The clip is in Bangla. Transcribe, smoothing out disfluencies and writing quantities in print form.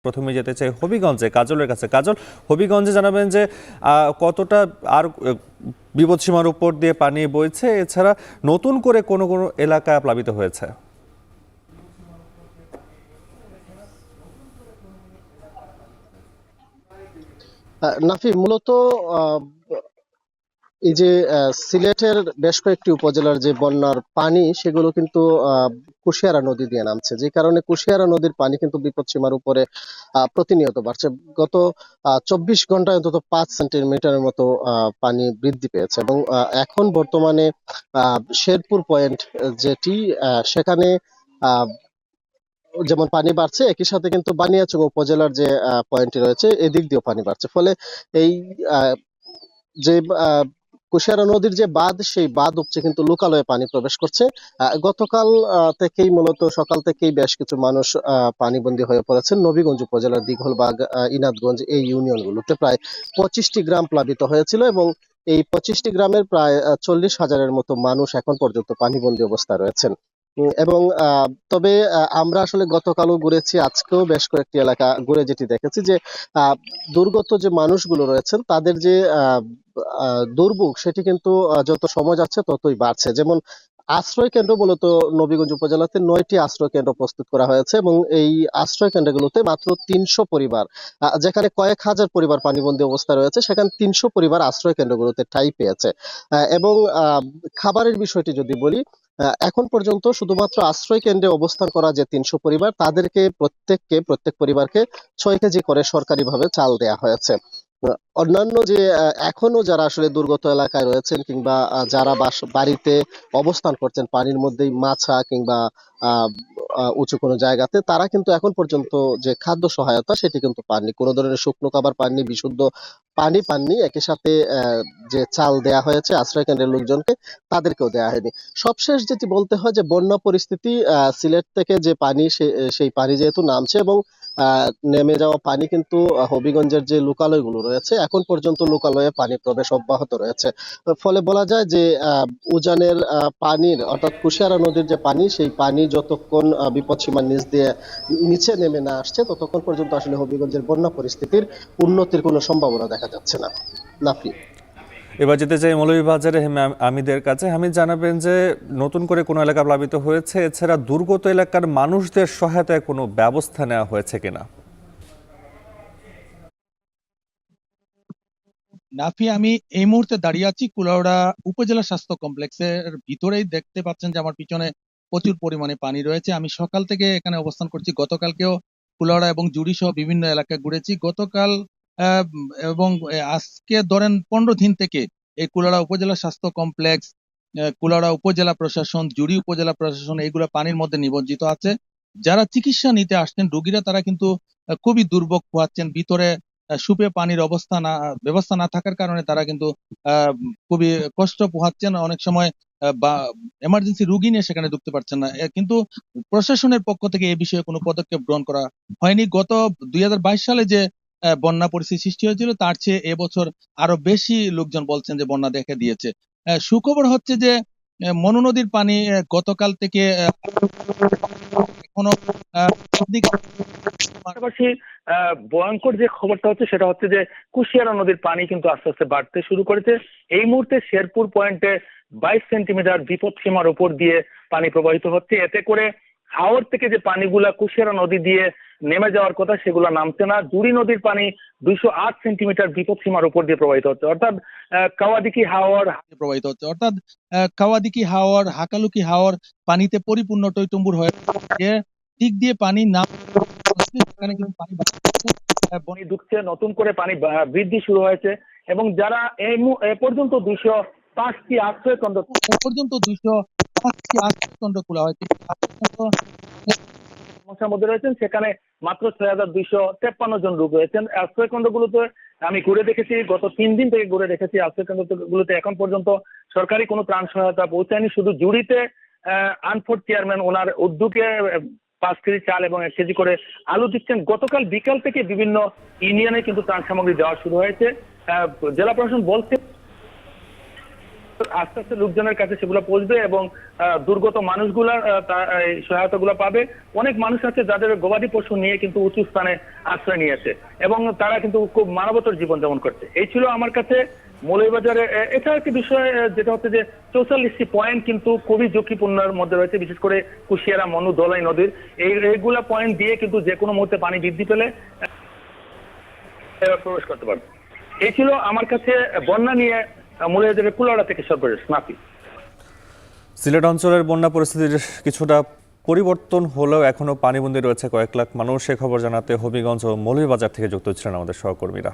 প্রথমে যেতে চাই হবিগঞ্জে কাজলের কাছে। কাজল, হবিগঞ্জে জানাবেন যে কতটা আর বিপদসীমার উপর দিয়ে পানি বইছে, এছাড়া নতুন করে কোন কোন এলাকা প্লাবিত হয়েছে? নাফি মূলত আহ, এই যে সিলেটের বেশ কয়েকটি উপজেলার যে বন্যার পানি সেগুলো কিন্তু কুশিয়ারা নদী দিয়ে নামছে, যে কারণে কুশিয়ারা নদীর পানি কিন্তু বিপদসীমার উপরে প্রতিনিয়ত বাড়ছে। গত 24 ঘন্টায় অন্তত 5 সেন্টিমিটারের মতো পানি বৃদ্ধি পেয়েছে এবং এখন বর্তমানে শেরপুর পয়েন্ট যেটি সেখানে আহ, যেমন পানি বাড়ছে, একই সাথে কিন্তু বানিয়াচং উপজেলার যে পয়েন্টটি রয়েছে এদিক দিয়েও পানি বাড়ছে। ফলে এই আহ, যে আহ, কুশিয়ারা নদীর যে বাঁধ, সেই বাঁধ উপচে কিন্তু লোকালয়ে পানি প্রবেশ করছে। গতকাল থেকেই মূলত সকাল থেকেই বেশ কিছু মানুষ পানিবন্দী হয়ে পড়েছেন। নবীগঞ্জ উপজেলার দিঘলবাগ, ইনাদগঞ্জ এই ইউনিয়নগুলোতে প্রায় 25টি গ্রাম প্লাবিত হয়েছিল এবং এই 25টি গ্রামের প্রায় 40,000-এর মতো মানুষ এখন পর্যন্ত পানিবন্দী অবস্থায় রয়েছেন। এবং তবে আমরা আসলে গতকালও ঘুরেছি, আজকেও বেশ কয়েকটি এলাকা ঘুরে যেটি দেখেছি যে আহ, দুর্গত যে মানুষগুলো রয়েছেন তাদের যে দুর্ভোগ সেটি কিন্তু যত সময় যাচ্ছে ততই বাড়ছে। যেমন আশ্রয় কেন্দ্র, মূলত নবীগঞ্জ উপজেলাতে 9টি আশ্রয় কেন্দ্র প্রস্তুত করা হয়েছে এবং এই আশ্রয় কেন্দ্রগুলোতে মাত্র 300 পরিবার, যেখানে কয়েক হাজার পরিবার পানিবন্দী অবস্থা রয়েছে, সেখানে 300 পরিবার আশ্রয় কেন্দ্রগুলোতে ঠাঁই পেয়েছে। এবং খাবারের বিষয়টি যদি বলি, এখন পর্যন্ত শুধুমাত্র আশ্রয় কেন্দ্রে অবস্থান করা যে 300 পরিবার, তাদেরকে প্রত্যেক পরিবারকে 6 কেজি করে সরকারিভাবে চাল দেয়া হয়েছে। অন্যান্য যে এখনো যারা আসলে দুর্গত এলাকায় রয়েছেন কিংবা যারা বাড়িতে অবস্থান করছেন পানির মধ্যেই, মাছা কিংবা আহ, উঁচু কোনো জায়গাতে, তারা কিন্তু এখন পর্যন্ত যে খাদ্য সহায়তা সেটি কিন্তু পাননি, কোনো ধরনের শুকনো খাবার পাননি, বিশুদ্ধ পানি পাননি। একই সাথে যে চাল দেয়া হয়েছে আশ্রয় কেন্দ্রের লোকজনকে, তাদেরকেও দেয়া হয়নি। সবশেষ যেটি বলতে হয় যে বন্যা পরিস্থিতি, সিলেট থেকে যে পানি সেই পানি যেহেতু নামছে এবং নেমে যাওয়া পানি কিন্তু হবিগঞ্জের যে লোকালয়গুলো রয়েছে এখন পর্যন্ত লোকালয়ে পানি প্রবেশ অব্যাহত রয়েছে। ফলে বলা যায় যে উজানের পানির, অর্থাৎ কুশিয়ারা নদীর যে পানি, সেই পানি যতক্ষণ বিপদসীমার নিচে নেমে না আসছে ততক্ষণ পর্যন্ত আসলে হবিগঞ্জের বন্যা পরিস্থিতির উন্নতির কোনো সম্ভাবনা দেখা যাচ্ছে না। নাফি। এবার যেতে চাই মৌলভীবাজারে হামিদের কাছে। হামিদ, জানাবেন যে নতুন করে কোনো এলাকা প্লাবিত হয়েছে, এছাড়া দুর্গত এলাকার মানুষদের সহায়তায় কোনো ব্যবস্থা নেওয়া হয়েছে কিনা? নাফি, আমি এই মুহূর্তে দাঁড়িয়ে আছি কুলাউড়া উপজেলা স্বাস্থ্য কমপ্লেক্সের ভিতরেই। দেখতে পাচ্ছেন যে আমার পিছনে প্রচুর পরিমাণে পানি রয়েছে। আমি সকাল থেকে এখানে অবস্থান করছি। গতকালকেও কুলাউড়া এবং জুড়ি সহ বিভিন্ন এলাকায় ঘুরেছি। গতকাল এবং আজকে ধরেন 15 দিন থেকে এই কুলাউড়া উপজেলা স্বাস্থ্য কমপ্লেক্স, কুলাউড়া উপজেলা প্রশাসন, জুড়ি উপজেলা প্রশাসন এইগুলো পানির মধ্যে নিমজ্জিত আছে। যারা চিকিৎসা নিতে আসছেন রোগীরা, তারা কিন্তু খুবই দুর্ভোগ পোহাচ্ছেন। ভিতরে সুপে পানির ব্যবস্থা না থাকার কারণে তারা কিন্তু আহ, খুবই কষ্ট পোহাচ্ছেন। অনেক সময় বা এমার্জেন্সি রুগী নিয়ে সেখানে ঢুকতে পারছেন না। কিন্তু প্রশাসনের পক্ষ থেকে এই বিষয়ে কোনো পদক্ষেপ গ্রহণ করা হয়নি। গত 2022 সালে যে বন্যা পরিস্থিতি সৃষ্টি হয়েছিল, তার চেয়ে এবছর আরো বেশি লোকজন বলছেন যে বন্যা দেখা দিয়েছে। সুখবর হচ্ছে যে মনু নদীর পানি গতকাল থেকে এখনো পাশাপাশি ভয়ঙ্কর যে খবরটা হচ্ছে সেটা হচ্ছে যে কুশিয়ারা নদীর পানি কিন্তু আস্তে আস্তে বাড়তে শুরু করেছে। এই মুহূর্তে শেরপুর পয়েন্টে 22 সেন্টিমিটার বিপদ সীমার উপর দিয়ে পানি প্রবাহিত হচ্ছে। এতে করে হাওর থেকে যে পানিগুলা কুশিয়ারা নদী দিয়ে নেমে যাওয়ার কথা সেগুলো নামছে না। জুড়ি নদীর পানি 208 সেন্টিমিটার বিপদ সীমার উপর দিয়ে প্রবাহিত হচ্ছে, অর্থাৎ কাওয়াদিকি হাওর প্রবাহিত হচ্ছে। অর্থাৎ কাওয়াদিকি হাওর, হাকালুকি হাওর পানিতে পরিপূর্ণ টইটুম্বুর হয়ে দিক দিয়ে পানি না সেখানে কিন্তু পানি বনি ঢুকছে, নতুন করে পানি বৃদ্ধি শুরু হয়েছে এবং যারা এ পর্যন্ত 205টি আশ্রয় কেন্দ্র পর্যন্ত 205টি আশ্রয় কেন্দ্র খোলা হয়েছে সমস্যার মধ্যে রয়েছেন, সেখানে মাত্র 6,253 জন লোক রয়েছেন। আশ্রয় কেন্দ্রগুলোতে আমি ঘুরে দেখেছি, গত 3 দিন থেকে ঘুরে দেখেছি। আশ্রয় কেন্দ্রগুলোতে এখন পর্যন্ত সরকারি কোনো ত্রাণ সহায়তা পৌঁছায়নি। শুধু জুড়িতে আনফোর্ড চেয়ারম্যান ওনার উদ্যোগে 5 কেজি চাল এবং 1 কেজি করে আলু দিচ্ছেন। গতকাল বিকাল থেকে বিভিন্ন ইউনিয়নে কিন্তু ত্রাণ সামগ্রী দেওয়া শুরু হয়েছে। জেলা প্রশাসন বলছে আস্তে আস্তে লোকজনের কাছে সেগুলো পৌঁছবে এবং দুর্গত মানুষগুলার এই সহায়তাগুলো পাবে। অনেক মানুষ আছে যাদের গবাদি পশু নিয়ে কিন্তু উঁচু স্থানে আশ্রয় নিয়েছে এবং তারা কিন্তু খুব মানবতর জীবনযাপন করছে। এই ছিল আমার কাছে মৌলভীবাজারে। এছাড়া একটি বিষয় যেটা হচ্ছে যে 44টি পয়েন্ট কিন্তু খুবই ঝুঁকিপূর্ণের মধ্যে রয়েছে, বিশেষ করে কুশিয়ারা, মনু, দলাই নদীর এইগুলা পয়েন্ট দিয়ে কিন্তু যে কোনো মুহূর্তে পানি বৃদ্ধি পেলে প্রবেশ করতে পারবে। এই ছিল আমার কাছে বন্যা নিয়ে মৌলভীবাজারের কুলাউড়া থেকে সর্বশেষ। নাফি। সিলেট অঞ্চলের বন্যা পরিস্থিতির কিছুটা পরিবর্তন হলেও এখনো পানিবন্দী রয়েছে কয়েক লাখ মানুষ। সে খবর জানাতে হবিগঞ্জ ও মৌলভীবাজার থেকে যুক্ত ছিলেন আমাদের সহকর্মীরা।